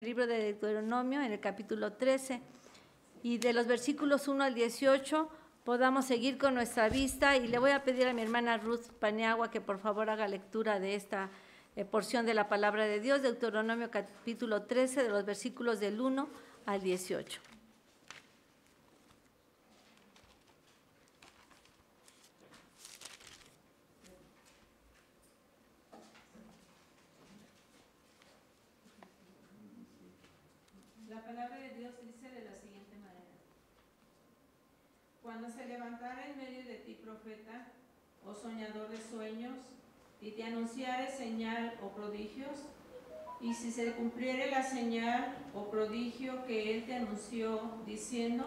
Libro de Deuteronomio, en el capítulo 13, y de los versículos 1 al 18 podamos seguir con nuestra vista, y le voy a pedir a mi hermana Ruth Paniagua que por favor haga lectura de esta porción de la palabra de Dios, Deuteronomio capítulo 13, de los versículos del 1 al 18. La palabra de Dios dice de la siguiente manera: Cuando se levantara en medio de ti profeta o soñador de sueños, y te anunciare señal o prodigios, y si se cumpliere la señal o prodigio que él te anunció, diciendo: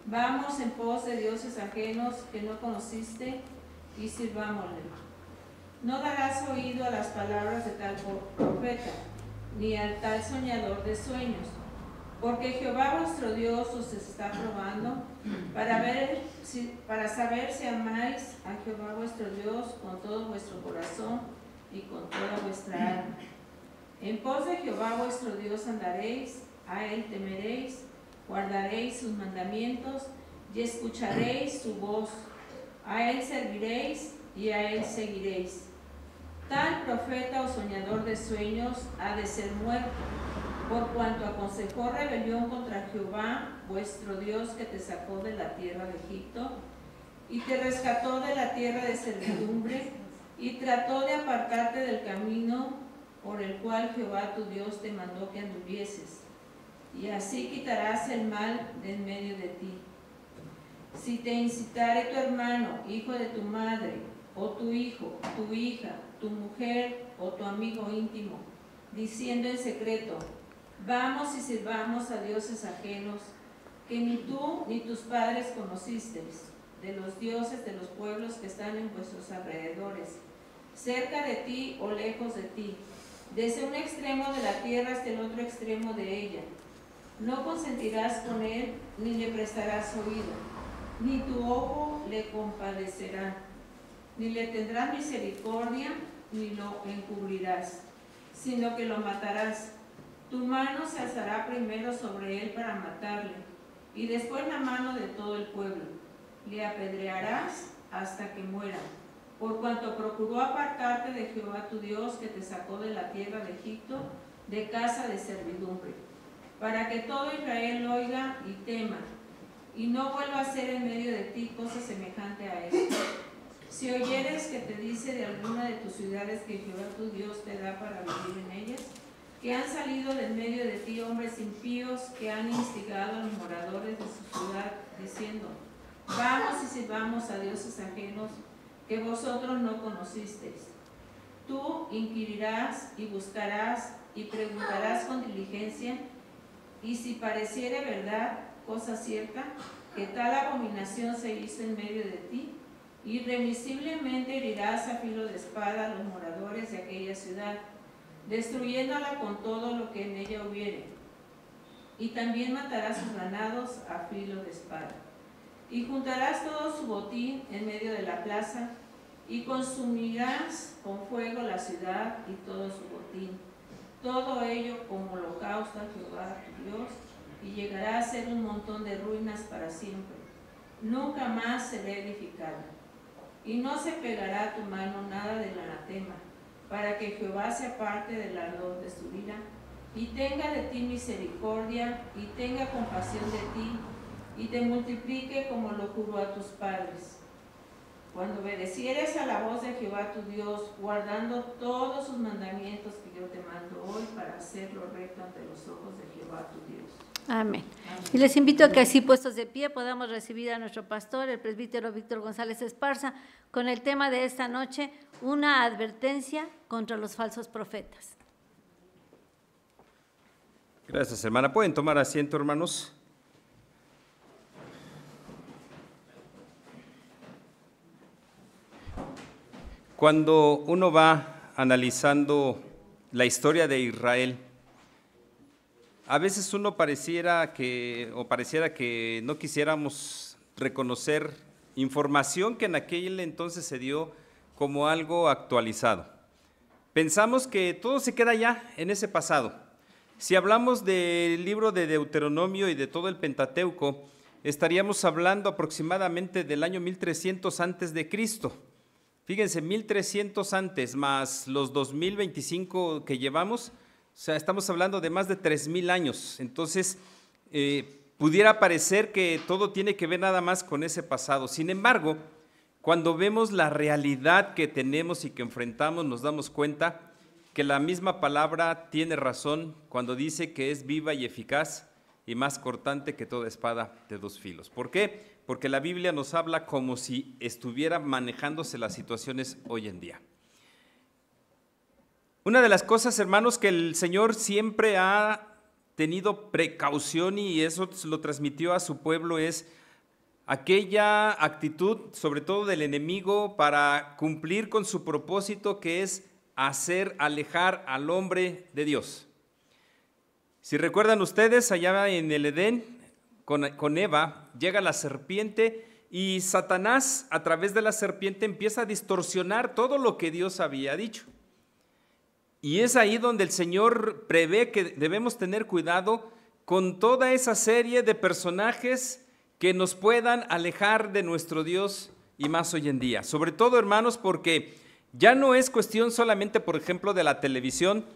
vamos en pos de dioses ajenos que no conociste, y sirvámosle. No darás oído a las palabras de tal profeta, ni al tal soñador de sueños, porque Jehová vuestro Dios os está probando para saber si amáis a Jehová vuestro Dios con todo vuestro corazón y con toda vuestra alma. En pos de Jehová vuestro Dios andaréis, a él temeréis, guardaréis sus mandamientos y escucharéis su voz, a él serviréis y a él seguiréis. Tal profeta o soñador de sueños ha de ser muerto, por cuanto aconsejó rebelión contra Jehová vuestro Dios, que te sacó de la tierra de Egipto y te rescató de la tierra de servidumbre, y trató de apartarte del camino por el cual Jehová tu Dios te mandó que anduvieses, y así quitarás el mal de en medio de ti. Si te incitare tu hermano, hijo de tu madre, o tu hijo, tu hija, tu mujer o tu amigo íntimo, diciendo en secreto: vamos y sirvamos a dioses ajenos, que ni tú ni tus padres conocisteis, de los dioses de los pueblos que están en vuestros alrededores, cerca de ti o lejos de ti, desde un extremo de la tierra hasta el otro extremo de ella. No consentirás con él, ni le prestarás oído, ni tu ojo le compadecerá, ni le tendrás misericordia, ni lo encubrirás, sino que lo matarás. Tu mano se alzará primero sobre él para matarle, y después la mano de todo el pueblo. Le apedrearás hasta que muera, por cuanto procuró apartarte de Jehová tu Dios, que te sacó de la tierra de Egipto, de casa de servidumbre, para que todo Israel oiga y tema, y no vuelva a hacer en medio de ti cosa semejante a esto. Si oyeres que te dice de alguna de tus ciudades que Jehová tu Dios te da para vivir en ellas, que han salido de en medio de ti hombres impíos que han instigado a los moradores de su ciudad, diciendo: vamos y sirvamos a dioses ajenos que vosotros no conocisteis, tú inquirirás y buscarás y preguntarás con diligencia, y si pareciere verdad, cosa cierta, que tal abominación se hizo en medio de ti, irremisiblemente herirás a filo de espada a los moradores de aquella ciudad, destruyéndola con todo lo que en ella hubiere, y también matarás sus ganados a filo de espada. Y juntarás todo su botín en medio de la plaza, y consumirás con fuego la ciudad y todo su botín, todo ello como holocausto a Jehová tu Dios, y llegará a ser un montón de ruinas para siempre, nunca más será edificada. Y no se pegará a tu mano nada del anatema, para que Jehová se aparte del ardor de su ira, y tenga de ti misericordia, y tenga compasión de ti, y te multiplique como lo juró a tus padres. Cuando obedecieres a la voz de Jehová tu Dios, guardando todos sus mandamientos que yo te mando hoy, para hacer lo recto ante los ojos de Jehová tu Dios. Amén. Y les invito a que así puestos de pie podamos recibir a nuestro pastor, el presbítero Víctor González Esparza, con el tema de esta noche: una advertencia contra los falsos profetas. Gracias, hermana. ¿Pueden tomar asiento, hermanos? Cuando uno va analizando la historia de Israel, a veces uno pareciera que no quisiéramos reconocer información que en aquel entonces se dio como algo actualizado. Pensamos que todo se queda ya en ese pasado. si hablamos del libro de Deuteronomio y de todo el Pentateuco, estaríamos hablando aproximadamente del año 1300 antes de Cristo. Fíjense, 1300 antes más los 2025 que llevamos, o sea, estamos hablando de más de 3000 años. Entonces, pudiera parecer que todo tiene que ver nada más con ese pasado. Sin embargo, cuando vemos la realidad que tenemos y que enfrentamos, nos damos cuenta que la misma palabra tiene razón cuando dice que es viva y eficaz y más cortante que toda espada de dos filos. ¿Por qué? Porque la Biblia nos habla como si estuviera manejándose las situaciones hoy en día. Una de las cosas, hermanos, que el Señor siempre ha tenido precaución y eso lo transmitió a su pueblo es aquella actitud, sobre todo del enemigo, para cumplir con su propósito, que es alejar al hombre de Dios. Si recuerdan ustedes, allá en el Edén, con Eva, llega la serpiente y Satanás, a través de la serpiente, empieza a distorsionar todo lo que Dios había dicho. Y es ahí donde el Señor prevé que debemos tener cuidado con toda esa serie de personajes que nos puedan alejar de nuestro Dios, y más hoy en día. Sobre todo, hermanos, porque ya no es cuestión solamente, por ejemplo, de la televisión,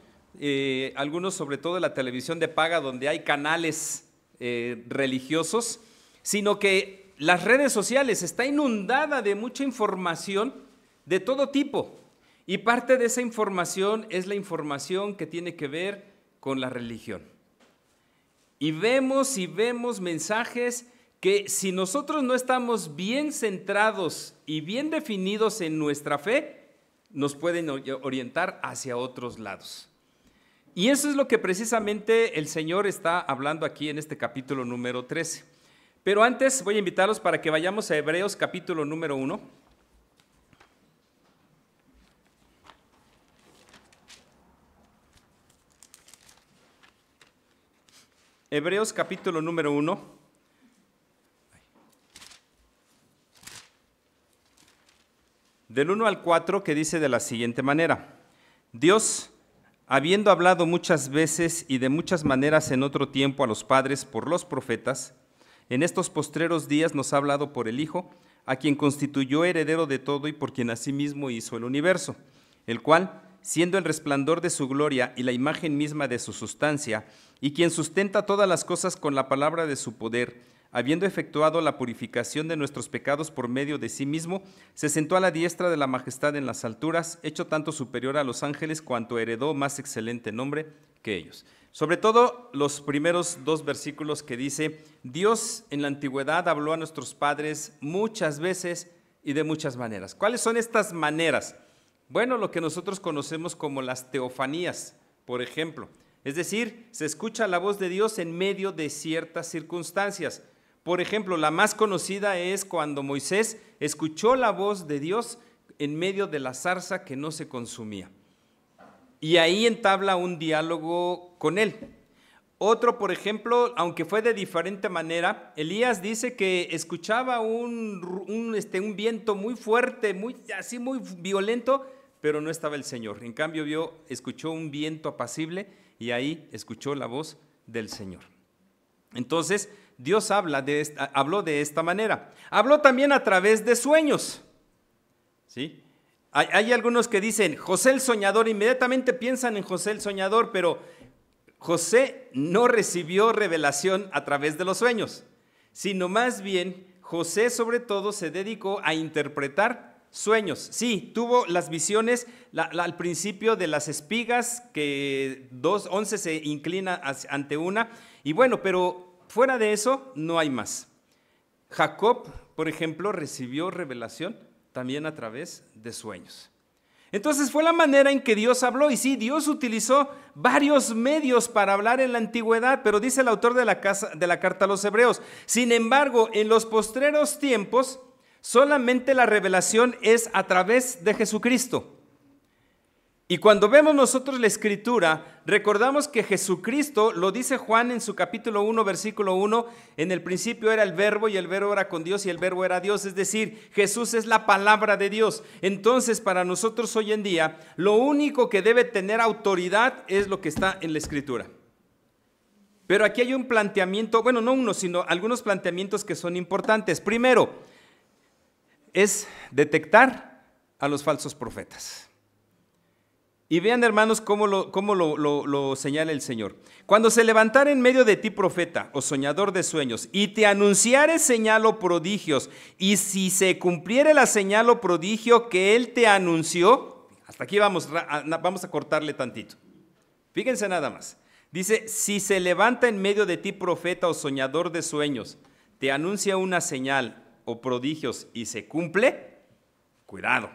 algunos sobre todo de la televisión de paga, donde hay canales religiosos, sino que las redes sociales está inundada de mucha información de todo tipo. Y parte de esa información es la información que tiene que ver con la religión. Y vemos mensajes que si nosotros no estamos bien centrados y bien definidos en nuestra fe, nos pueden orientar hacia otros lados. Y eso es lo que precisamente el Señor está hablando aquí en este capítulo número 13. Pero antes voy a invitarlos para que vayamos a Hebreos capítulo número 1. Hebreos capítulo número 1. Del 1 al 4, que dice de la siguiente manera: Dios, habiendo hablado muchas veces y de muchas maneras en otro tiempo a los padres por los profetas, en estos postreros días nos ha hablado por el Hijo, a quien constituyó heredero de todo y por quien asimismo hizo el universo, el cual, siendo el resplandor de su gloria y la imagen misma de su sustancia, y quien sustenta todas las cosas con la palabra de su poder, habiendo efectuado la purificación de nuestros pecados por medio de sí mismo, se sentó a la diestra de la majestad en las alturas, hecho tanto superior a los ángeles cuanto heredó más excelente nombre que ellos. Sobre todo los primeros 2 versículos que dice: Dios en la antigüedad habló a nuestros padres muchas veces y de muchas maneras. ¿Cuáles son estas maneras? Bueno, lo que nosotros conocemos como las teofanías, por ejemplo. Es decir, se escucha la voz de Dios en medio de ciertas circunstancias. Por ejemplo, la más conocida es cuando Moisés escuchó la voz de Dios en medio de la zarza que no se consumía. Y ahí entabla un diálogo con él. Otro, por ejemplo, aunque fue de diferente manera, Elías dice que escuchaba un viento muy fuerte, muy violento, pero no estaba el Señor. En cambio, escuchó un viento apacible y ahí escuchó la voz del Señor. Entonces, Dios habló de esta manera. Habló también a través de sueños. ¿Sí? Hay algunos que dicen José el soñador, inmediatamente piensan en José el soñador, pero José no recibió revelación a través de los sueños, sino más bien José sobre todo se dedicó a interpretar sueños. Sí, tuvo las visiones al principio de las espigas, que 11 se inclina ante una, y bueno, pero fuera de eso no hay más. Jacob, por ejemplo, recibió revelación también a través de sueños. Entonces fue la manera en que Dios habló, y sí, Dios utilizó varios medios para hablar en la antigüedad, pero dice el autor de la carta a los Hebreos: sin embargo, en los postreros tiempos, solamente la revelación es a través de Jesucristo. Y cuando vemos nosotros la Escritura, recordamos que Jesucristo, lo dice Juan en su capítulo 1, versículo 1, en el principio era el Verbo y el Verbo era con Dios y el Verbo era Dios, es decir, Jesús es la palabra de Dios. Entonces, para nosotros hoy en día, lo único que debe tener autoridad es lo que está en la Escritura. Pero aquí hay un planteamiento, bueno, no uno, sino algunos planteamientos que son importantes. Primero, es detectar a los falsos profetas. Y vean, hermanos, cómo lo señala el Señor. Cuando se levantara en medio de ti profeta o soñador de sueños y te anunciare señal o prodigios, y si se cumpliere la señal o prodigio que él te anunció, hasta aquí vamos a cortarle tantito. Fíjense nada más. Dice, si se levanta en medio de ti profeta o soñador de sueños, te anuncia una señal o prodigios y se cumple, cuidado.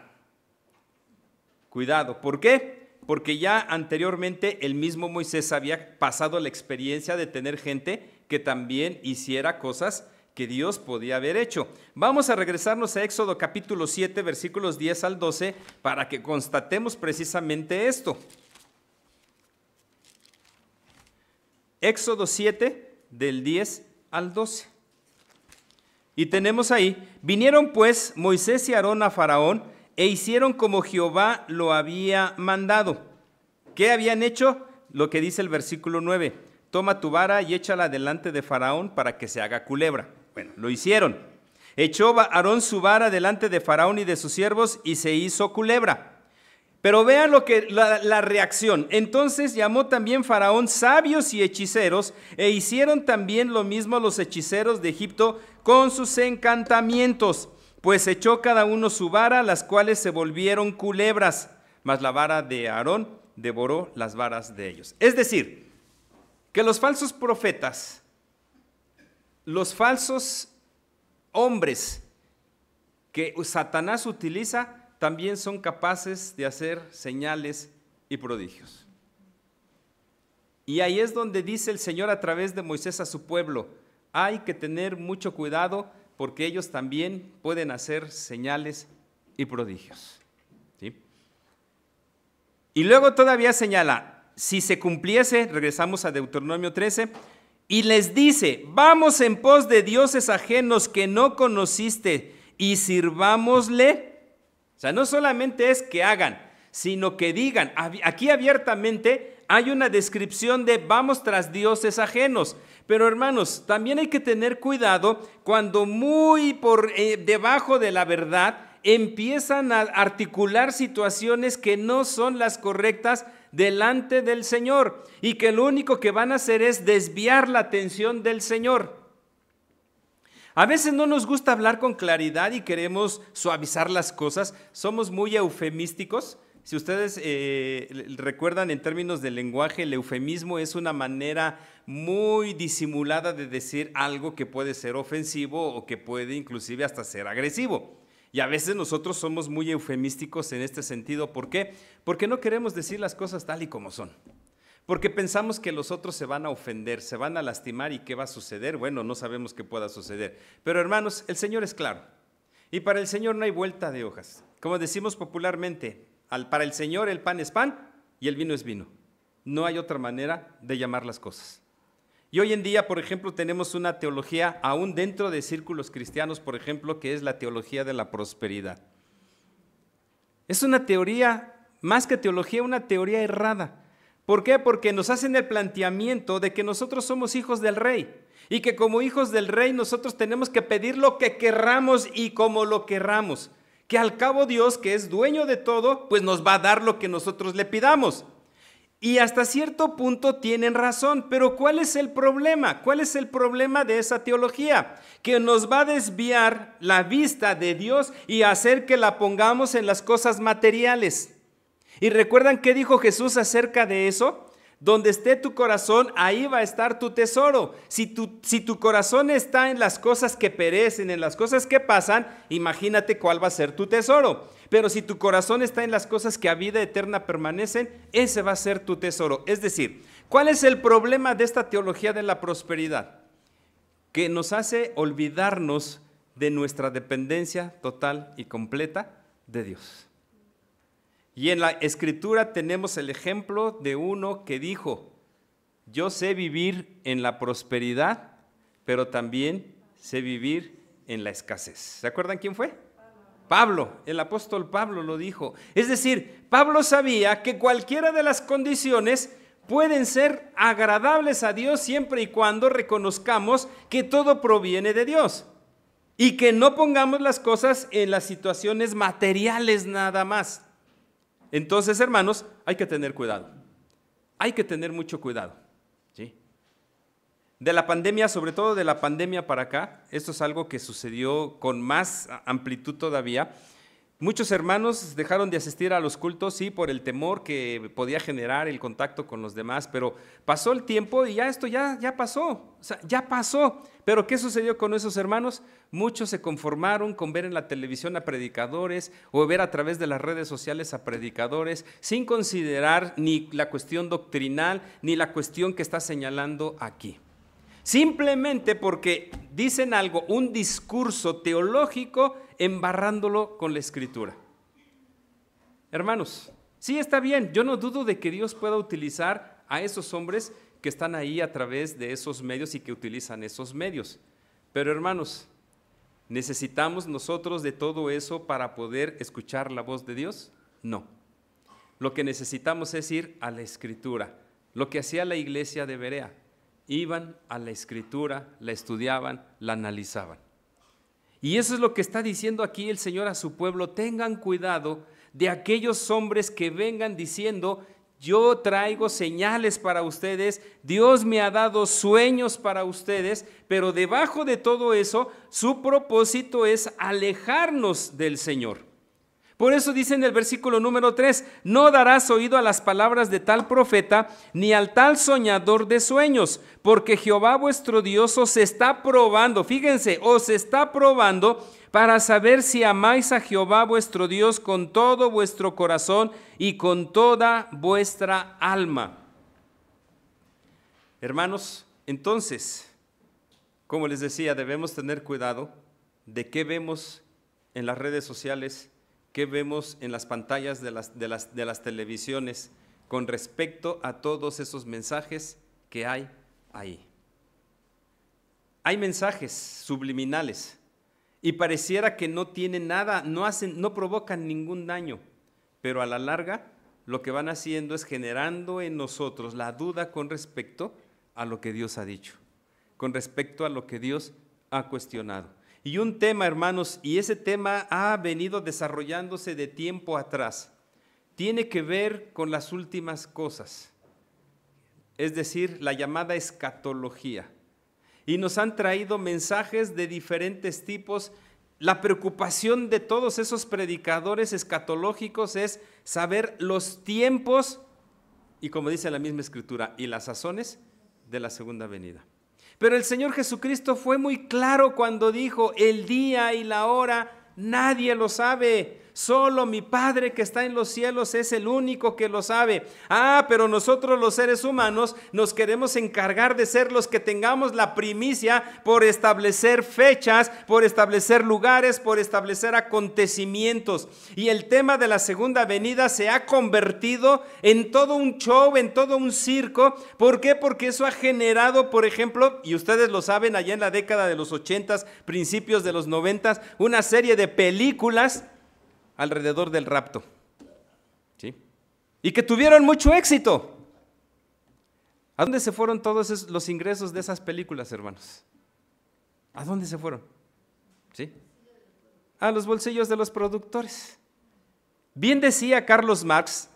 Cuidado, ¿por qué? Porque ya anteriormente el mismo Moisés había pasado la experiencia de tener gente que también hiciera cosas que Dios podía haber hecho. Vamos a regresarnos a Éxodo capítulo 7, versículos 10 al 12, para que constatemos precisamente esto. Éxodo 7, del 10 al 12. Y tenemos ahí, vinieron pues Moisés y Aarón a Faraón, e hicieron como Jehová lo había mandado. ¿Qué habían hecho? Lo que dice el versículo 9. Toma tu vara y échala delante de Faraón para que se haga culebra. Bueno, lo hicieron. Echó Aarón su vara delante de Faraón y de sus siervos y se hizo culebra. Pero vean la reacción. Entonces llamó también Faraón sabios y hechiceros, e hicieron también lo mismo los hechiceros de Egipto con sus encantamientos. Pues echó cada uno su vara, las cuales se volvieron culebras, mas la vara de Aarón devoró las varas de ellos. Es decir, que los falsos profetas, los falsos hombres que Satanás utiliza, también son capaces de hacer señales y prodigios. Y ahí es donde dice el Señor a través de Moisés a su pueblo, hay que tener mucho cuidado porque ellos también pueden hacer señales y prodigios. ¿Sí? Y luego todavía señala, si se cumpliese, regresamos a Deuteronomio 13, y les dice, vamos en pos de dioses ajenos que no conociste y sirvámosle. O sea, no solamente es que hagan, sino que digan. Aquí abiertamente hay una descripción de vamos tras dioses ajenos. Pero hermanos, también hay que tener cuidado cuando muy por debajo de la verdad empiezan a articular situaciones que no son las correctas delante del Señor y que lo único que van a hacer es desviar la atención del Señor. A veces no nos gusta hablar con claridad y queremos suavizar las cosas, somos muy eufemísticos. Si ustedes recuerdan en términos de lenguaje, el eufemismo es una manera muy disimulada de decir algo que puede ser ofensivo o que puede inclusive hasta ser agresivo. Y a veces nosotros somos muy eufemísticos en este sentido. ¿Por qué? Porque no queremos decir las cosas tal y como son. Porque pensamos que los otros se van a ofender, se van a lastimar y ¿qué va a suceder? Bueno, no sabemos qué pueda suceder. Pero hermanos, el Señor es claro. Y para el Señor no hay vuelta de hojas. Como decimos popularmente, para el Señor el pan es pan y el vino es vino. No hay otra manera de llamar las cosas. Y hoy en día, por ejemplo, tenemos una teología, aún dentro de círculos cristianos, por ejemplo, que es la teología de la prosperidad. Es una teoría, más que teología, una teoría errada. ¿Por qué? Porque nos hacen el planteamiento de que nosotros somos hijos del rey y que como hijos del rey nosotros tenemos que pedir lo que querramos y como lo querramos. Que al cabo Dios, que es dueño de todo, pues nos va a dar lo que nosotros le pidamos. Y hasta cierto punto tienen razón, pero ¿cuál es el problema? ¿Cuál es el problema de esa teología? Que nos va a desviar la vista de Dios y hacer que la pongamos en las cosas materiales. ¿Y recuerdan qué dijo Jesús acerca de eso? Donde esté tu corazón, ahí va a estar tu tesoro. Si tu corazón está en las cosas que perecen, en las cosas que pasan, imagínate cuál va a ser tu tesoro. Pero si tu corazón está en las cosas que a vida eterna permanecen, ese va a ser tu tesoro. Es decir, ¿cuál es el problema de esta teología de la prosperidad? Que nos hace olvidarnos de nuestra dependencia total y completa de Dios. Y en la Escritura tenemos el ejemplo de uno que dijo, yo sé vivir en la prosperidad, pero también sé vivir en la escasez. ¿Se acuerdan quién fue? Pablo, el apóstol Pablo lo dijo. Es decir, Pablo sabía que cualquiera de las condiciones pueden ser agradables a Dios siempre y cuando reconozcamos que todo proviene de Dios y que no pongamos las cosas en las situaciones materiales nada más. Entonces, hermanos, hay que tener cuidado. Hay que tener mucho cuidado, ¿sí? De la pandemia, sobre todo de la pandemia para acá, esto es algo que sucedió con más amplitud todavía. Muchos hermanos dejaron de asistir a los cultos, sí, por el temor que podía generar el contacto con los demás, pero pasó el tiempo y esto ya pasó, o sea, ya pasó. Pero ¿qué sucedió con esos hermanos? Muchos se conformaron con ver en la televisión a predicadores o ver a través de las redes sociales a predicadores, sin considerar ni la cuestión doctrinal ni la cuestión que está señalando aquí. Simplemente porque dicen algo, un discurso teológico, embarrándolo con la Escritura. Hermanos, sí está bien, yo no dudo de que Dios pueda utilizar a esos hombres que están ahí a través de esos medios y que utilizan esos medios. Pero hermanos, ¿necesitamos nosotros de todo eso para poder escuchar la voz de Dios? No. Lo que necesitamos es ir a la Escritura, lo que hacía la iglesia de Berea. Iban a la Escritura, la estudiaban, la analizaban. Y eso es lo que está diciendo aquí el Señor a su pueblo: tengan cuidado de aquellos hombres que vengan diciendo: yo traigo señales para ustedes, Dios me ha dado sueños para ustedes, pero debajo de todo eso, su propósito es alejarnos del Señor. Por eso dice en el versículo número 3, no darás oído a las palabras de tal profeta, ni al tal soñador de sueños, porque Jehová vuestro Dios os está probando, fíjense, os está probando para saber si amáis a Jehová vuestro Dios con todo vuestro corazón y con toda vuestra alma. Hermanos, entonces, como les decía, debemos tener cuidado de qué vemos en las redes sociales, qué vemos en las pantallas de las televisiones con respecto a todos esos mensajes que hay ahí. Hay mensajes subliminales y pareciera que no tienen nada, no provocan ningún daño, pero a la larga lo que van haciendo es generando en nosotros la duda con respecto a lo que Dios ha dicho, con respecto a lo que Dios ha cuestionado. Y un tema, hermanos, y ese tema ha venido desarrollándose de tiempo atrás, tiene que ver con las últimas cosas, es decir, la llamada escatología. Y nos han traído mensajes de diferentes tipos. La preocupación de todos esos predicadores escatológicos es saber los tiempos y, como dice la misma Escritura, y las sazones de la segunda venida. Pero el Señor Jesucristo fue muy claro cuando dijo: el día y la hora nadie lo sabe, solo mi Padre que está en los cielos es el único que lo sabe. Pero nosotros los seres humanos nos queremos encargar de ser los que tengamos la primicia por establecer fechas, por establecer lugares, por establecer acontecimientos. Y el tema de la segunda venida se ha convertido en todo un show, en todo un circo. ¿Por qué? Porque eso ha generado, por ejemplo, y ustedes lo saben, allá en la década de los 80s, principios de los 90s, una serie de películas alrededor del rapto, ¿sí? Y que tuvieron mucho éxito. ¿A dónde se fueron todos los ingresos de esas películas, hermanos? ¿A dónde se fueron? ¿Sí? A los bolsillos de los productores. Bien decía Carlos Marx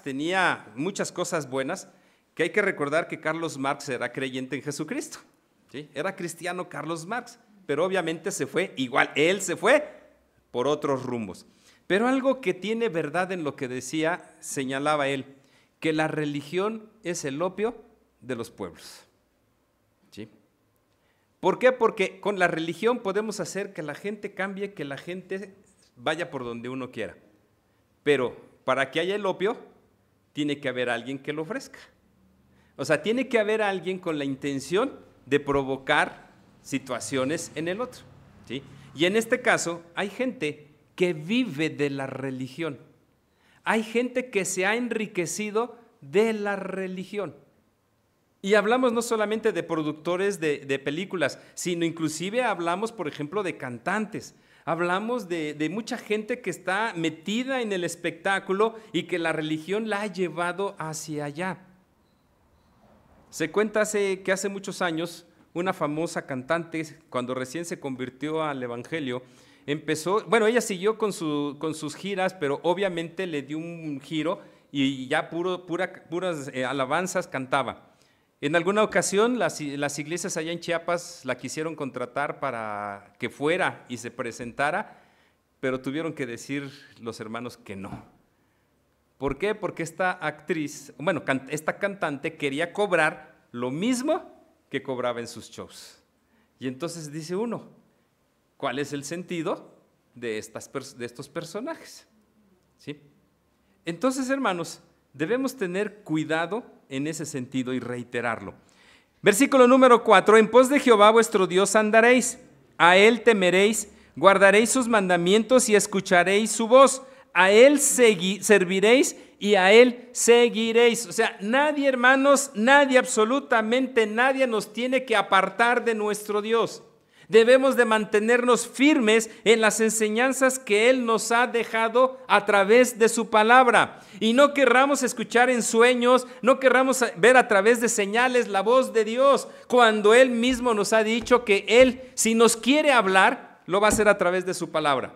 tenía muchas cosas buenas, que hay que recordar que Carlos Marx era creyente en Jesucristo, ¿sí? Era cristiano Carlos Marx, pero obviamente se fue igual, él se fue por otros rumbos. Pero algo que tiene verdad en lo que decía, señalaba él, que la religión es el opio de los pueblos, ¿sí? ¿Por qué? Porque con la religión podemos hacer que la gente cambie, que la gente vaya por donde uno quiera. Pero para que haya el opio, tiene que haber alguien que lo ofrezca. O sea, tiene que haber alguien con la intención de provocar situaciones en el otro, ¿sí? Y en este caso hay gente que vive de la religión. Hay gente que se ha enriquecido de la religión. Y hablamos no solamente de productores de películas, sino inclusive hablamos, por ejemplo, de cantantes. Hablamos de mucha gente que está metida en el espectáculo y que la religión la ha llevado hacia allá. Se cuenta que hace muchos años, una famosa cantante, cuando recién se convirtió al evangelio, ella siguió con sus giras, pero obviamente le dio un giro y ya puras alabanzas cantaba. En alguna ocasión las iglesias allá en Chiapas la quisieron contratar para que fuera y se presentara, pero tuvieron que decir los hermanos que no. ¿Por qué? Porque esta cantante quería cobrar lo mismo que cobraba en sus shows. Y entonces dice uno, ¿cuál es el sentido de estos personajes? ¿Sí? Entonces, hermanos, debemos tener cuidado en ese sentido y reiterarlo. Versículo número 4, en pos de Jehová vuestro Dios andaréis, a él temeréis, guardaréis sus mandamientos y escucharéis su voz, a él serviréis y a él seguiréis. O sea, nadie, hermanos, nadie, absolutamente nadie nos tiene que apartar de nuestro Dios. Debemos de mantenernos firmes en las enseñanzas que Él nos ha dejado a través de su palabra. Y no querramos escuchar en sueños, no querramos ver a través de señales la voz de Dios, cuando Él mismo nos ha dicho que Él, si nos quiere hablar, lo va a hacer a través de su palabra.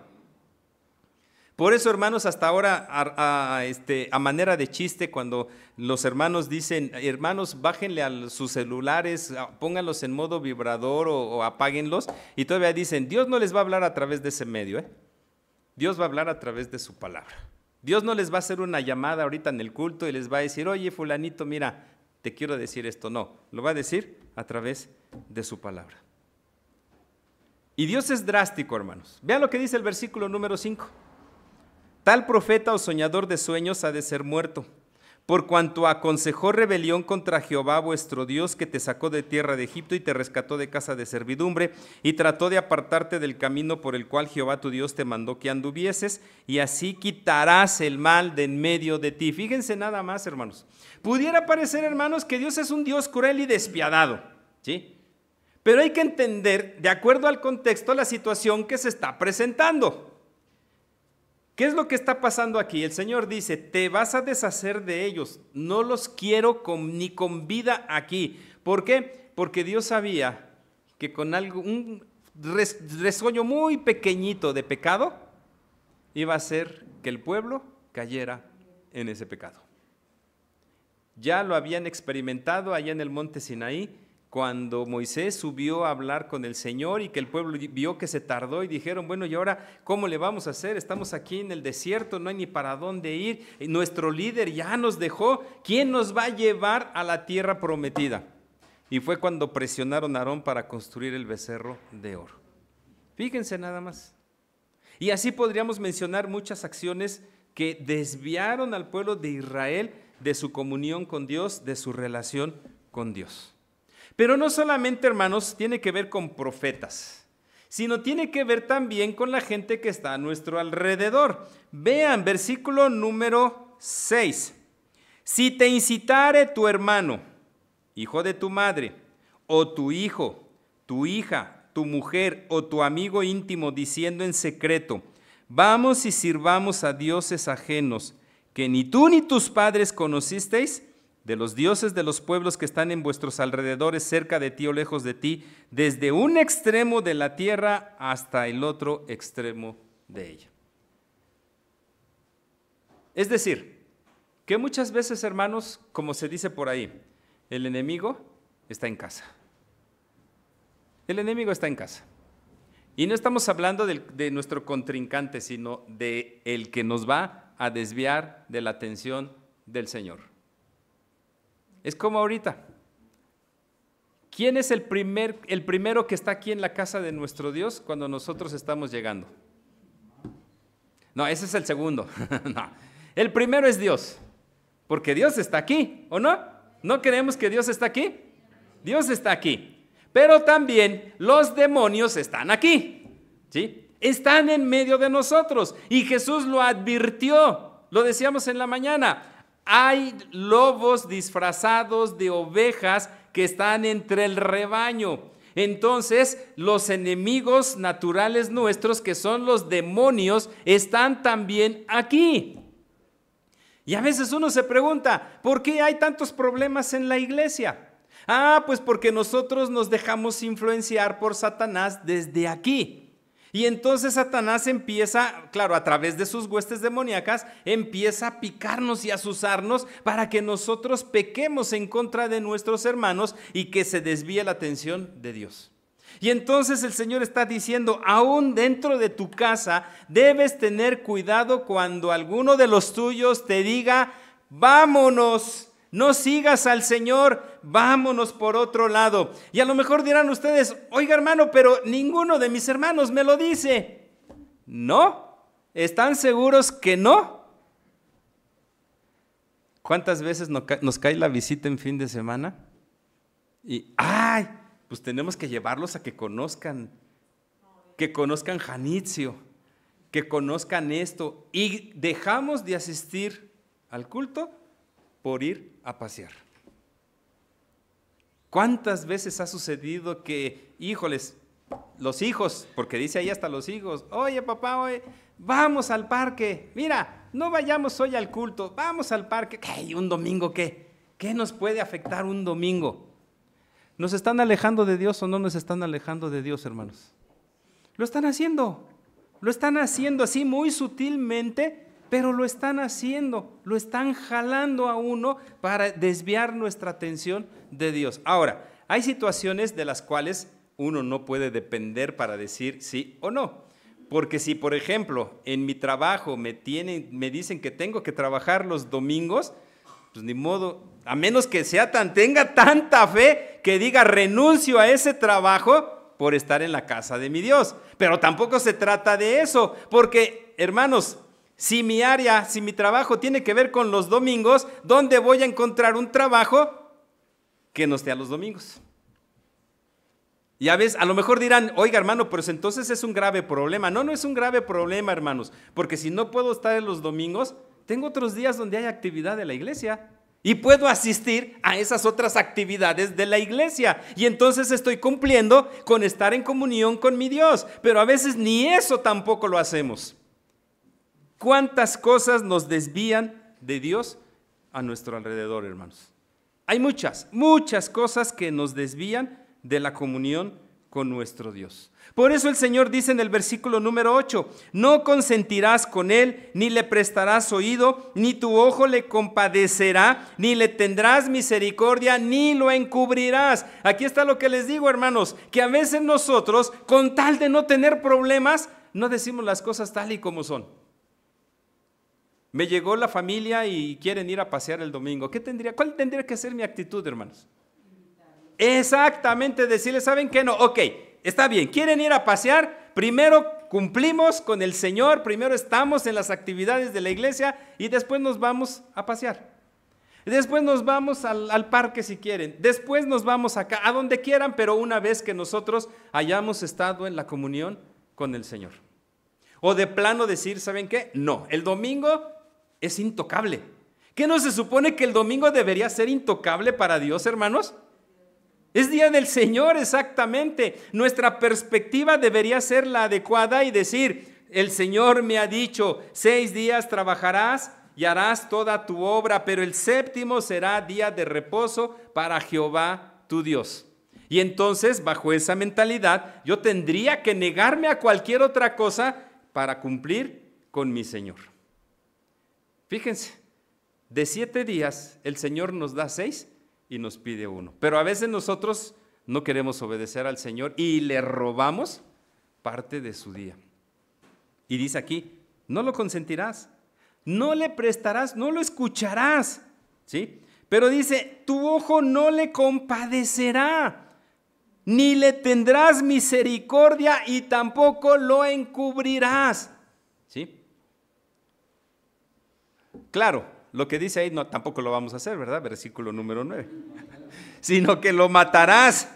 Por eso, hermanos, hasta ahora, a manera de chiste, cuando los hermanos dicen, hermanos, bájenle a sus celulares, pónganlos en modo vibrador o apáguenlos, y todavía dicen, Dios no les va a hablar a través de ese medio, Dios va a hablar a través de su palabra. Dios no les va a hacer una llamada ahorita en el culto y les va a decir, oye, fulanito, mira, te quiero decir esto. No, lo va a decir a través de su palabra. Y Dios es drástico, hermanos. Vean lo que dice el versículo número 5. Tal profeta o soñador de sueños ha de ser muerto, por cuanto aconsejó rebelión contra Jehová vuestro Dios, que te sacó de tierra de Egipto y te rescató de casa de servidumbre, y trató de apartarte del camino por el cual Jehová tu Dios te mandó que anduvieses, y así quitarás el mal de en medio de ti. Fíjense nada más, hermanos. Pudiera parecer, hermanos, que Dios es un Dios cruel y despiadado, ¿sí? Pero hay que entender, de acuerdo al contexto, la situación que se está presentando. ¿Qué es lo que está pasando aquí? El Señor dice, te vas a deshacer de ellos, no los quiero ni con vida aquí. ¿Por qué? Porque Dios sabía que con un resuello muy pequeñito de pecado, iba a hacer que el pueblo cayera en ese pecado. Ya lo habían experimentado allá en el monte Sinaí, cuando Moisés subió a hablar con el Señor y que el pueblo vio que se tardó y dijeron, bueno, ¿y ahora cómo le vamos a hacer? Estamos aquí en el desierto, no hay ni para dónde ir, nuestro líder ya nos dejó, ¿quién nos va a llevar a la tierra prometida? Y fue cuando presionaron a Aarón para construir el becerro de oro. Fíjense nada más. Y así podríamos mencionar muchas acciones que desviaron al pueblo de Israel de su comunión con Dios, de su relación con Dios. Pero no solamente, hermanos, tiene que ver con profetas, sino tiene que ver también con la gente que está a nuestro alrededor. Vean, versículo número 6. Si te incitare tu hermano, hijo de tu madre, o tu hijo, tu hija, tu mujer o tu amigo íntimo, diciendo en secreto, vamos y sirvamos a dioses ajenos, que ni tú ni tus padres conocisteis, de los dioses de los pueblos que están en vuestros alrededores, cerca de ti o lejos de ti, desde un extremo de la tierra hasta el otro extremo de ella. Es decir, que muchas veces, hermanos, como se dice por ahí, el enemigo está en casa. El enemigo está en casa. Y no estamos hablando de nuestro contrincante, sino de el que nos va a desviar de la atención del Señor. Es como ahorita. ¿Quién es el primero que está aquí en la casa de nuestro Dios cuando nosotros estamos llegando? No, ese es el segundo. No. El primero es Dios, porque Dios está aquí, ¿o no? ¿No creemos que Dios está aquí? Dios está aquí, pero también los demonios están aquí, ¿sí? Están en medio de nosotros y Jesús lo advirtió, lo decíamos en la mañana. Hay lobos disfrazados de ovejas que están entre el rebaño. Entonces, los enemigos naturales nuestros, que son los demonios, están también aquí. Y a veces uno se pregunta, ¿por qué hay tantos problemas en la iglesia? Pues porque nosotros nos dejamos influenciar por Satanás desde aquí. Y entonces Satanás empieza, claro, a través de sus huestes demoníacas, empieza a picarnos y a azuzarnos para que nosotros pequemos en contra de nuestros hermanos y que se desvíe la atención de Dios. Y entonces el Señor está diciendo, aún dentro de tu casa, debes tener cuidado cuando alguno de los tuyos te diga, vámonos. No sigas al Señor, vámonos por otro lado. Y a lo mejor dirán ustedes, oiga hermano, pero ninguno de mis hermanos me lo dice. ¿No? ¿Están seguros que no? ¿Cuántas veces nos cae la visita en fin de semana? Y, pues tenemos que llevarlos a que conozcan Janitzio, que conozcan esto. Y dejamos de asistir al culto por ir a pasear. ¿Cuántas veces ha sucedido que, híjoles, los hijos, porque dice ahí hasta los hijos, oye papá, oye, vamos al parque, mira, no vayamos hoy al culto, vamos al parque? ¿Qué? ¿Un domingo qué? ¿Qué nos puede afectar un domingo? ¿Nos están alejando de Dios o no nos están alejando de Dios, hermanos? Lo están haciendo así muy sutilmente, pero lo están haciendo, lo están jalando a uno para desviar nuestra atención de Dios. Ahora, hay situaciones de las cuales uno no puede depender para decir sí o no. Porque si, por ejemplo, en mi trabajo me dicen que tengo que trabajar los domingos, pues ni modo, a menos que tenga tanta fe que diga renuncio a ese trabajo por estar en la casa de mi Dios. Pero tampoco se trata de eso, porque, hermanos, si mi trabajo tiene que ver con los domingos, ¿dónde voy a encontrar un trabajo que no esté a los domingos? Ya ves, a lo mejor dirán, oiga hermano, pero entonces es un grave problema. No, no es un grave problema, hermanos, porque si no puedo estar en los domingos, tengo otros días donde hay actividad de la iglesia y puedo asistir a esas otras actividades de la iglesia. Y entonces estoy cumpliendo con estar en comunión con mi Dios, pero a veces ni eso tampoco lo hacemos. ¿Cuántas cosas nos desvían de Dios a nuestro alrededor, hermanos? Hay muchas cosas que nos desvían de la comunión con nuestro Dios. Por eso el Señor dice en el versículo número 8, no consentirás con él, ni le prestarás oído, ni tu ojo le compadecerá, ni le tendrás misericordia, ni lo encubrirás. Aquí está lo que les digo, hermanos, que a veces nosotros, con tal de no tener problemas, no decimos las cosas tal y como son. Me llegó la familia y quieren ir a pasear el domingo. ¿Cuál tendría que ser mi actitud, hermanos? Exactamente, decirles, ¿saben qué? No, ok, está bien, quieren ir a pasear, primero cumplimos con el Señor, primero estamos en las actividades de la iglesia y después nos vamos a pasear. Después nos vamos al parque si quieren, después nos vamos acá, a donde quieran, pero una vez que nosotros hayamos estado en la comunión con el Señor. O de plano decir, ¿saben qué? No, el domingo es intocable. ¿Qué no se supone que el domingo debería ser intocable para Dios, hermanos? Es día del Señor, exactamente. Nuestra perspectiva debería ser la adecuada y decir, el Señor me ha dicho, 6 días trabajarás y harás toda tu obra, pero el 7º será día de reposo para Jehová tu Dios. Y entonces, bajo esa mentalidad, yo tendría que negarme a cualquier otra cosa para cumplir con mi Señor. Fíjense, de 7 días el Señor nos da 6 y nos pide 1. Pero a veces nosotros no queremos obedecer al Señor y le robamos parte de su día. Y dice aquí, no lo consentirás, no le prestarás, no lo escucharás, ¿sí? Pero dice, tu ojo no le compadecerá, ni le tendrás misericordia y tampoco lo encubrirás, ¿sí? Claro, lo que dice ahí no, tampoco lo vamos a hacer, ¿verdad? Versículo número 9. Sino que lo matarás.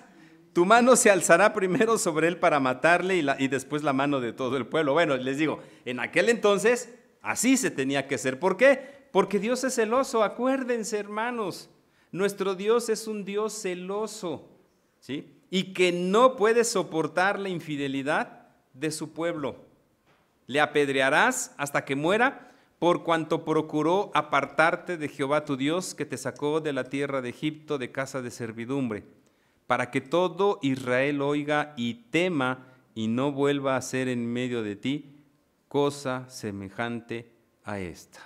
Tu mano se alzará primero sobre él para matarle y después la mano de todo el pueblo. Bueno, les digo, en aquel entonces así se tenía que hacer. ¿Por qué? Porque Dios es celoso. Acuérdense, hermanos, nuestro Dios es un Dios celoso, ¿sí? Y que no puede soportar la infidelidad de su pueblo. Le apedrearás hasta que muera, por cuanto procuró apartarte de Jehová tu Dios, que te sacó de la tierra de Egipto, de casa de servidumbre, para que todo Israel oiga y tema y no vuelva a hacer en medio de ti cosa semejante a esta.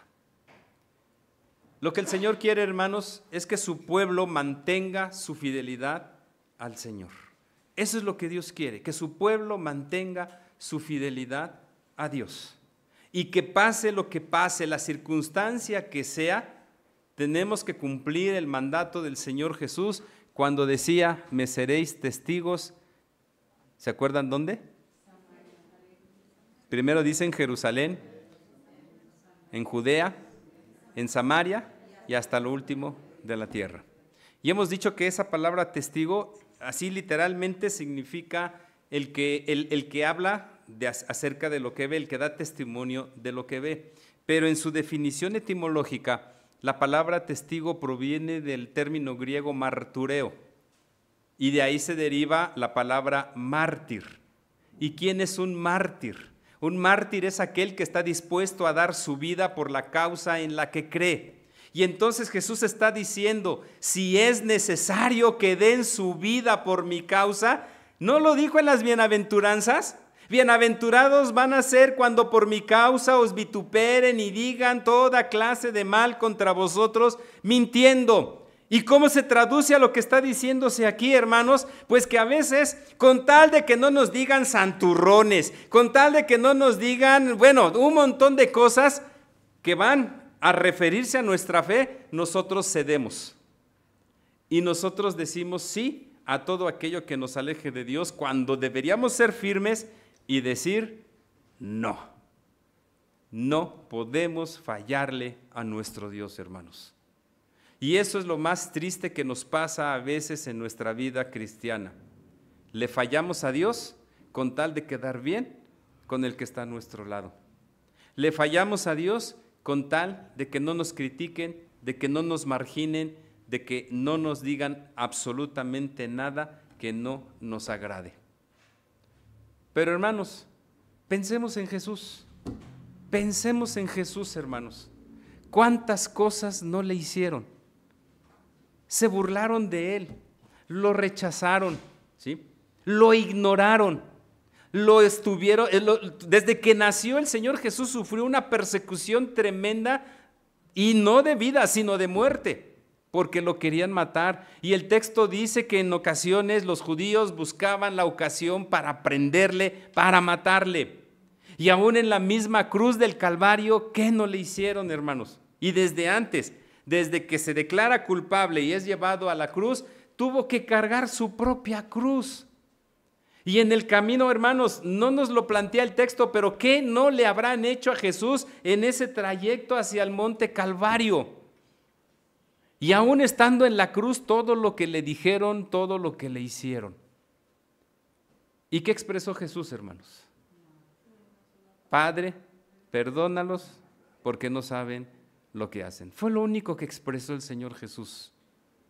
Lo que el Señor quiere, hermanos, es que su pueblo mantenga su fidelidad al Señor. Eso es lo que Dios quiere, que su pueblo mantenga su fidelidad a Dios. Y que pase lo que pase, la circunstancia que sea, tenemos que cumplir el mandato del Señor Jesús cuando decía, me seréis testigos. ¿Se acuerdan dónde? Primero dice en Jerusalén, en Judea, en Samaria y hasta lo último de la tierra. Y hemos dicho que esa palabra testigo, así literalmente significa el que habla acerca de lo que ve, el que da testimonio de lo que ve. Pero en su definición etimológica, la palabra testigo proviene del término griego martureo, y de ahí se deriva la palabra mártir. ¿Y quién es un mártir? Un mártir es aquel que está dispuesto a dar su vida por la causa en la que cree. Y entonces Jesús está diciendo, si es necesario que den su vida por mi causa, ¿no lo dijo en las bienaventuranzas? Bienaventurados van a ser cuando por mi causa os vituperen y digan toda clase de mal contra vosotros, mintiendo. ¿Y cómo se traduce a lo que está diciéndose aquí, hermanos? Pues que a veces, con tal de que no nos digan santurrones, con tal de que no nos digan, bueno, un montón de cosas que van a referirse a nuestra fe, nosotros cedemos. Y nosotros decimos sí a todo aquello que nos aleje de Dios, cuando deberíamos ser firmes y decir no. No podemos fallarle a nuestro Dios, hermanos. Y eso es lo más triste que nos pasa a veces en nuestra vida cristiana. Le fallamos a Dios con tal de quedar bien con el que está a nuestro lado. Le fallamos a Dios con tal de que no nos critiquen, de que no nos marginen, de que no nos digan absolutamente nada que no nos agrade. Pero hermanos, pensemos en Jesús. Pensemos en Jesús, hermanos. ¿Cuántas cosas no le hicieron? Se burlaron de él, lo rechazaron, ¿sí? Lo ignoraron, desde que nació el Señor Jesús sufrió una persecución tremenda, y no de vida, sino de muerte, porque lo querían matar. Y el texto dice que en ocasiones los judíos buscaban la ocasión para prenderle, para matarle. Y aún en la misma cruz del Calvario, ¿qué no le hicieron, hermanos? Y desde antes, desde que se declara culpable y es llevado a la cruz, tuvo que cargar su propia cruz. Y en el camino, hermanos, no nos lo plantea el texto, pero ¿qué no le habrán hecho a Jesús en ese trayecto hacia el monte Calvario? Y aún estando en la cruz, todo lo que le dijeron, todo lo que le hicieron. ¿Y qué expresó Jesús, hermanos? Padre, perdónalos porque no saben lo que hacen. Fue lo único que expresó el Señor Jesús.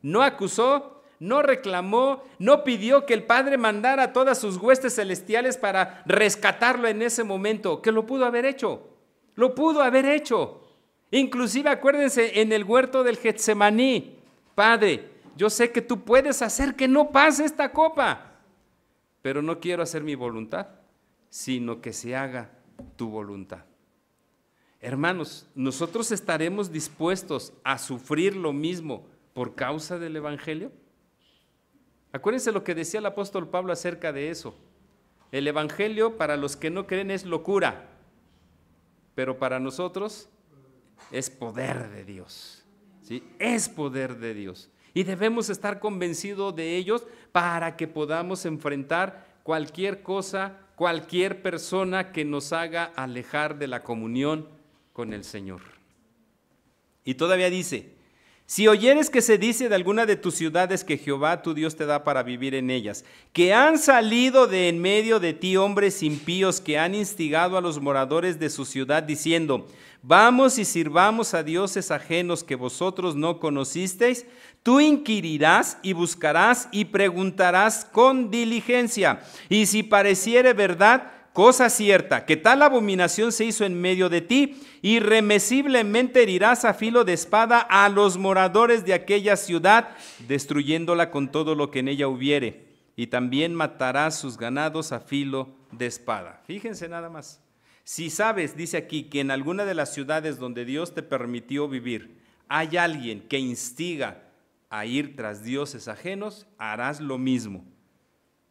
No acusó, no reclamó, no pidió que el Padre mandara a todas sus huestes celestiales para rescatarlo en ese momento, que lo pudo haber hecho. Lo pudo haber hecho. Inclusive acuérdense en el huerto del Getsemaní, Padre, yo sé que tú puedes hacer que no pase esta copa, pero no quiero hacer mi voluntad, sino que se haga tu voluntad. Hermanos, ¿nosotros estaremos dispuestos a sufrir lo mismo por causa del Evangelio? Acuérdense lo que decía el apóstol Pablo acerca de eso. El Evangelio para los que no creen es locura, pero para nosotros es poder de Dios, ¿sí? Es poder de Dios. Y debemos estar convencidos de ellos para que podamos enfrentar cualquier cosa, cualquier persona que nos haga alejar de la comunión con el Señor. Y todavía dice, si oyeres que se dice de alguna de tus ciudades que Jehová tu Dios te da para vivir en ellas, que han salido de en medio de ti hombres impíos que han instigado a los moradores de su ciudad diciendo, vamos y sirvamos a dioses ajenos que vosotros no conocisteis, tú inquirirás y buscarás y preguntarás con diligencia, y si pareciere verdad, cosa cierta, que tal abominación se hizo en medio de ti, irremisiblemente herirás a filo de espada a los moradores de aquella ciudad, destruyéndola con todo lo que en ella hubiere, y también matarás sus ganados a filo de espada. Fíjense nada más. Si sabes, dice aquí, que en alguna de las ciudades donde Dios te permitió vivir, hay alguien que instiga a ir tras dioses ajenos, harás lo mismo.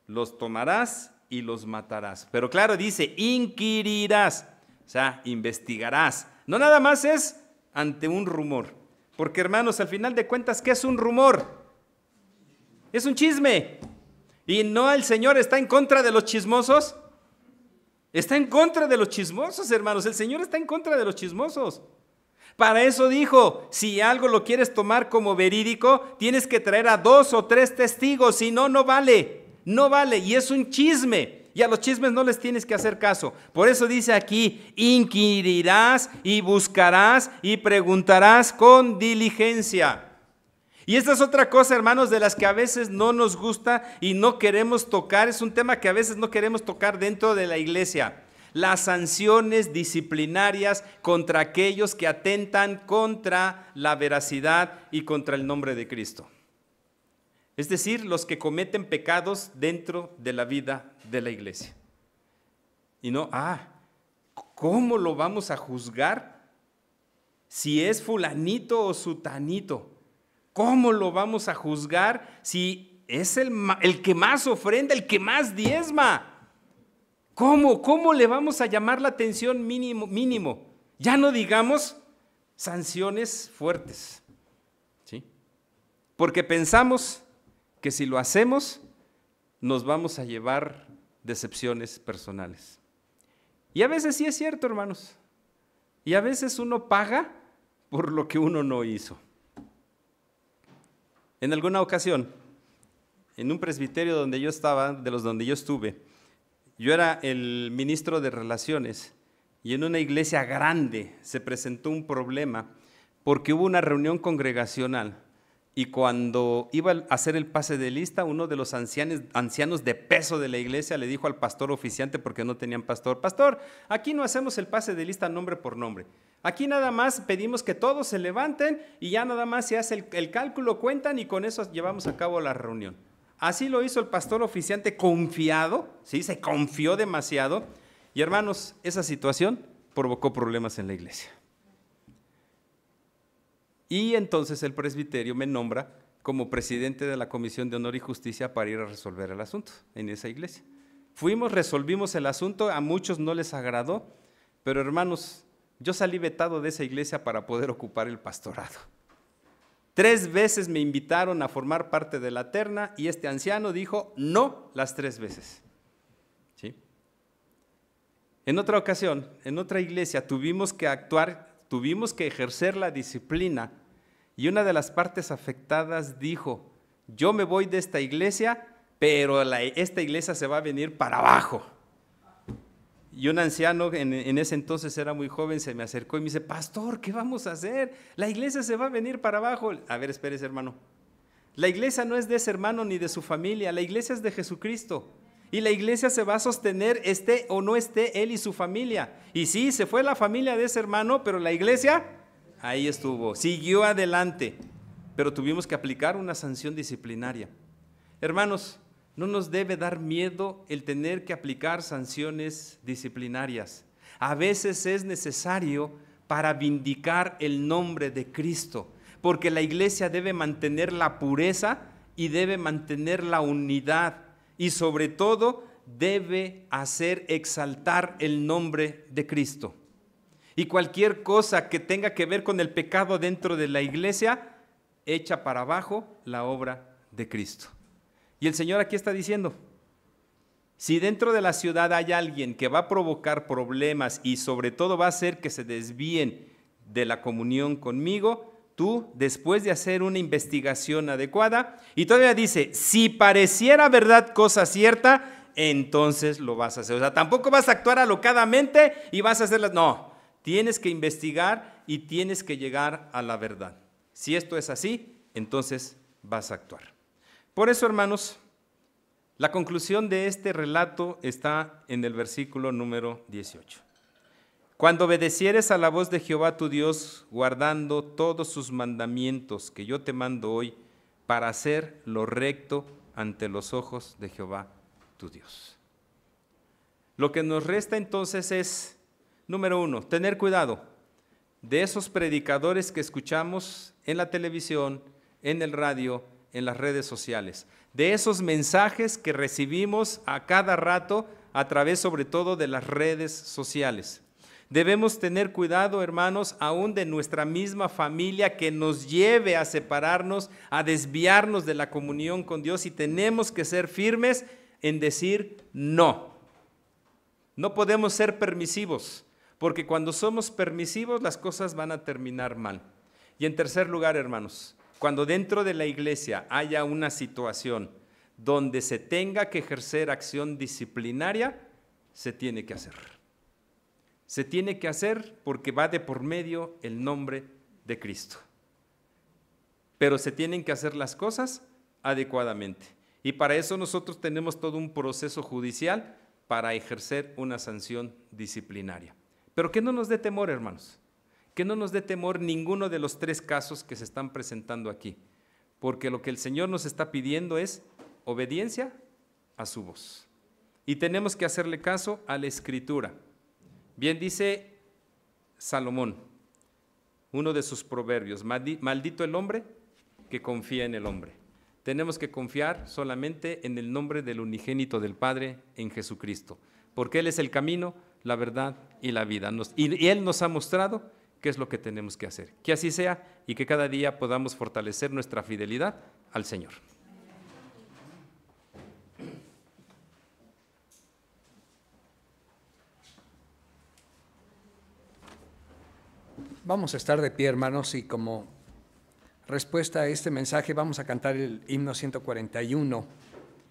Los tomarás y los matarás. Pero claro, dice, inquirirás, o sea, investigarás. No nada más es ante un rumor. Porque, hermanos, al final de cuentas, ¿qué es un rumor? Es un chisme. ¿Y no el Señor está en contra de los chismosos? Está en contra de los chismosos, hermanos. El Señor está en contra de los chismosos. Para eso dijo, si algo lo quieres tomar como verídico, tienes que traer a 2 o 3 testigos, si no, no vale. No vale, y es un chisme, y a los chismes no les tienes que hacer caso. Por eso dice aquí, inquirirás y buscarás y preguntarás con diligencia. Y esta es otra cosa, hermanos, de las que a veces no nos gusta y no queremos tocar. Es un tema que a veces no queremos tocar dentro de la iglesia. Las sanciones disciplinarias contra aquellos que atentan contra la veracidad y contra el nombre de Cristo. Es decir, los que cometen pecados dentro de la vida de la iglesia. Y no, ¿cómo lo vamos a juzgar? Si es fulanito o sutanito. ¿Cómo lo vamos a juzgar si es el que más ofrenda, el que más diezma? ¿Cómo le vamos a llamar la atención mínimo? Ya no digamos sanciones fuertes. ¿Sí? Porque pensamos que si lo hacemos, nos vamos a llevar decepciones personales. Y a veces sí es cierto, hermanos. Y a veces uno paga por lo que uno no hizo. En alguna ocasión, en un presbiterio donde yo estaba, de los donde yo estuve, yo era el ministro de Relaciones y en una iglesia grande se presentó un problema porque hubo una reunión congregacional. Y cuando iba a hacer el pase de lista, uno de los ancianos de peso de la iglesia le dijo al pastor oficiante, porque no tenían pastor, pastor, aquí no hacemos el pase de lista nombre por nombre. Aquí nada más pedimos que todos se levanten y ya nada más se hace el cálculo, cuentan y con eso llevamos a cabo la reunión. Así lo hizo el pastor oficiante confiado, ¿sí? Se confió demasiado. Y hermanos, esa situación provocó problemas en la iglesia. Y entonces el presbiterio me nombra como presidente de la Comisión de Honor y Justicia para ir a resolver el asunto en esa iglesia. Fuimos, resolvimos el asunto, a muchos no les agradó, pero hermanos, yo salí vetado de esa iglesia para poder ocupar el pastorado. 3 veces me invitaron a formar parte de la terna y este anciano dijo no las 3 veces. ¿Sí? En otra ocasión, en otra iglesia, tuvimos que actuar, tuvimos que ejercer la disciplina y una de las partes afectadas dijo, yo me voy de esta iglesia, pero esta iglesia se va a venir para abajo. Y un anciano, en ese entonces era muy joven, se me acercó y me dice, pastor, ¿qué vamos a hacer? La iglesia se va a venir para abajo. A ver, espérese, hermano. La iglesia no es de ese hermano ni de su familia, la iglesia es de Jesucristo. Y la iglesia se va a sostener, esté o no esté él y su familia. Y sí, se fue la familia de ese hermano, pero la iglesia ahí estuvo, siguió adelante. Pero tuvimos que aplicar una sanción disciplinaria. Hermanos, no nos debe dar miedo el tener que aplicar sanciones disciplinarias. A veces es necesario para vindicar el nombre de Cristo, porque la iglesia debe mantener la pureza y debe mantener la unidad y sobre todo debe hacer exaltar el nombre de Cristo. Y cualquier cosa que tenga que ver con el pecado dentro de la iglesia, echa para abajo la obra de Cristo. Y el Señor aquí está diciendo, si dentro de la ciudad hay alguien que va a provocar problemas y sobre todo va a hacer que se desvíen de la comunión conmigo, tú, después de hacer una investigación adecuada, y todavía dice, si pareciera verdad cosa cierta, entonces lo vas a hacer. O sea, tampoco vas a actuar alocadamente y vas a hacerlas, no, tienes que investigar y tienes que llegar a la verdad. Si esto es así, entonces vas a actuar. Por eso, hermanos, La conclusión de este relato está en el versículo número 18. Cuando obedecieres a la voz de Jehová tu Dios, guardando todos sus mandamientos que yo te mando hoy, para hacer lo recto ante los ojos de Jehová tu Dios. Lo que nos resta entonces es, número 1, tener cuidado de esos predicadores que escuchamos en la televisión, en el radio, en las redes sociales, de esos mensajes que recibimos a cada rato a través sobre todo de las redes sociales. Debemos tener cuidado, hermanos, aún de nuestra misma familia que nos lleve a separarnos, a desviarnos de la comunión con Dios, y tenemos que ser firmes en decir no. No podemos ser permisivos, porque cuando somos permisivos las cosas van a terminar mal. Y en tercer lugar, hermanos, cuando dentro de la iglesia haya una situación donde se tenga que ejercer acción disciplinaria, se tiene que hacer. Se tiene que hacer porque va de por medio el nombre de Cristo. Pero se tienen que hacer las cosas adecuadamente. Y para eso nosotros tenemos todo un proceso judicial para ejercer una sanción disciplinaria. Pero que no nos dé temor, hermanos. Que no nos dé temor ninguno de los 3 casos que se están presentando aquí. Porque lo que el Señor nos está pidiendo es obediencia a su voz. Y tenemos que hacerle caso a la Escritura. Bien dice Salomón, uno de sus proverbios, maldito el hombre que confía en el hombre. Tenemos que confiar solamente en el nombre del unigénito del Padre, en Jesucristo, porque Él es el camino, la verdad y la vida. Y Él nos ha mostrado qué es lo que tenemos que hacer. Que así sea y que cada día podamos fortalecer nuestra fidelidad al Señor. Vamos a estar de pie, hermanos, y como respuesta a este mensaje vamos a cantar el himno 141.